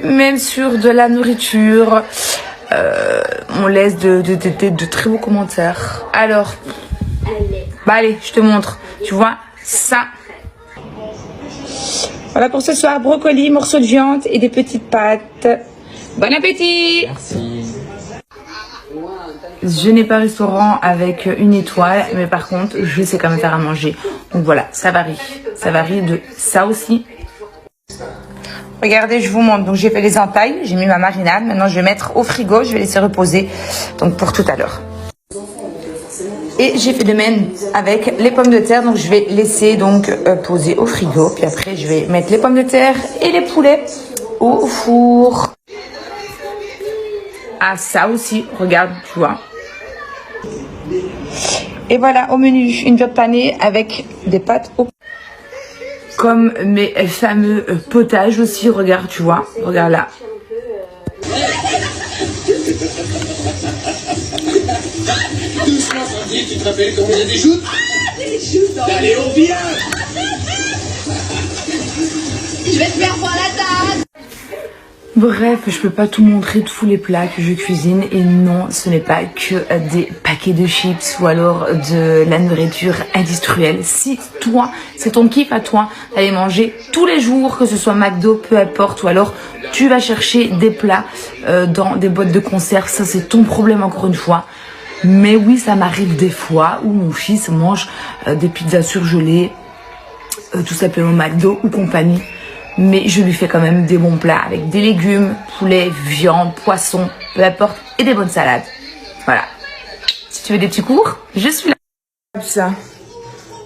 même sur de la nourriture. On laisse de très beaux commentaires. Alors, bah allez, je te montre. Tu vois, ça. Voilà pour ce soir, brocoli, morceaux de viande et des petites pâtes. Bon appétit! Merci. Je n'ai pas restaurant avec une étoile, mais par contre, je sais quand même faire à manger. Donc voilà, ça varie. Ça varie de ça aussi. Regardez, je vous montre. Donc j'ai fait les entailles, j'ai mis ma marinade. Maintenant, je vais mettre au frigo, je vais laisser reposer. Donc pour tout à l'heure. Et j'ai fait de même avec les pommes de terre. Donc je vais laisser donc poser au frigo. Puis après, je vais mettre les pommes de terre et les poulets au four. Ah, ça aussi, regarde, tu vois. Et voilà, au menu, une viande panée avec des pâtes au... Comme mes fameux potages aussi, regarde, tu vois. Regarde là. Doucement, Sandy, tu te rappelles comment il y a des joutes? Des joutes. Allez, on vient. Je vais te faire voir la table. Bref, je peux pas tout montrer, tous les plats que je cuisine. Et non, ce n'est pas que des paquets de chips ou alors de la nourriture industrielle. Si toi, c'est ton kiff à toi d'aller manger tous les jours, que ce soit McDo, peu importe, ou alors tu vas chercher des plats dans des boîtes de conserve, ça c'est ton problème encore une fois. Mais oui, ça m'arrive des fois où mon fils mange des pizzas surgelées, tout simplement McDo ou compagnie. Mais je lui fais quand même des bons plats avec des légumes, poulet, viande, poisson, peu importe, et des bonnes salades. Voilà. Si tu veux des petits cours, je suis là. Ça.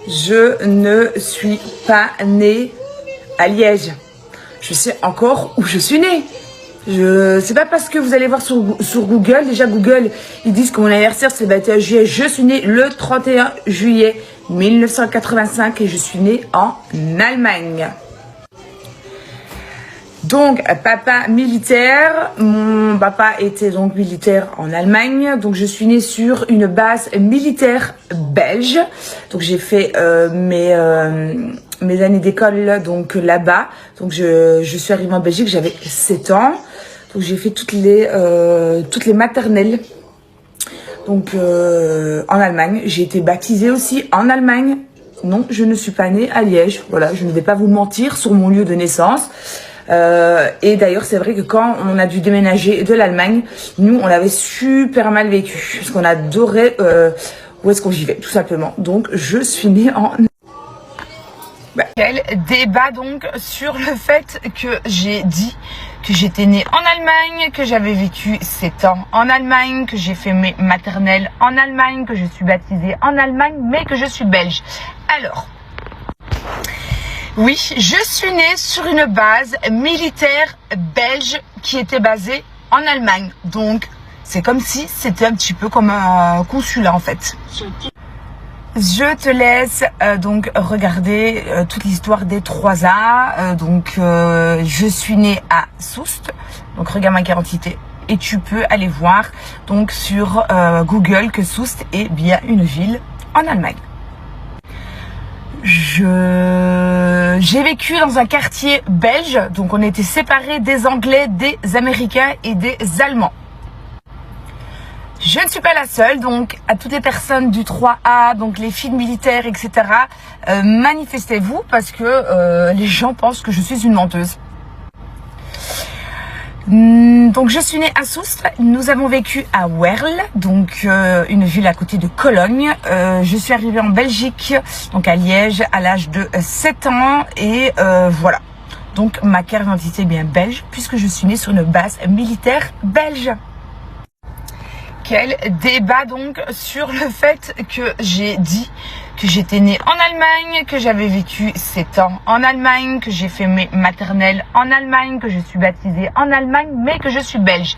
Je ne suis pas née à Liège. Je sais encore où je suis née. C'est pas parce que vous allez voir sur Google, déjà Google, ils disent que mon anniversaire c'est le 21 juillet. Je suis née le 31 juillet 1985 et je suis née en Allemagne. Donc, papa militaire, mon papa était donc militaire en Allemagne, donc je suis née sur une base militaire belge. Donc j'ai fait mes années d'école donc là-bas. Donc je suis arrivée en Belgique, j'avais 7 ans. Donc j'ai fait toutes les maternelles. Donc en Allemagne, j'ai été baptisée aussi en Allemagne. Non, je ne suis pas née à Liège. Voilà, je ne vais pas vous mentir sur mon lieu de naissance. Et d'ailleurs, c'est vrai que quand on a dû déménager de l'Allemagne, nous, on l'avait super mal vécu. Parce qu'on adorait où est-ce qu'on vivait, tout simplement. Donc, je suis née en... Quel débat donc sur le fait que j'ai dit que j'étais née en Allemagne, que j'avais vécu 7 ans en Allemagne, que j'ai fait mes maternelles en Allemagne, que je suis baptisée en Allemagne, mais que je suis belge. Alors... Oui, je suis née sur une base militaire belge qui était basée en Allemagne. Donc, c'est comme si c'était un petit peu comme un consulat en fait. Je te laisse donc regarder toute l'histoire des 3A. Je suis née à Soest. Donc, regarde ma carte d'identité. Et tu peux aller voir donc sur Google que Soest est bien une ville en Allemagne. J'ai vécu dans un quartier belge, donc on était séparés des Anglais, des Américains et des Allemands. Je ne suis pas la seule, donc à toutes les personnes du 3A, donc les filles militaires, etc., manifestez-vous parce que les gens pensent que je suis une menteuse. Donc je suis née à Soest, nous avons vécu à Werle, donc une ville à côté de Cologne. Je suis arrivée en Belgique, donc à Liège, à l'âge de 7 ans et voilà. Donc ma carte d'identité est bien belge puisque je suis née sur une base militaire belge. Quel débat donc sur le fait que j'ai dit que j'étais née en Allemagne, que j'avais vécu 7 ans en Allemagne, que j'ai fait mes maternelles en Allemagne, que je suis baptisée en Allemagne, mais que je suis belge.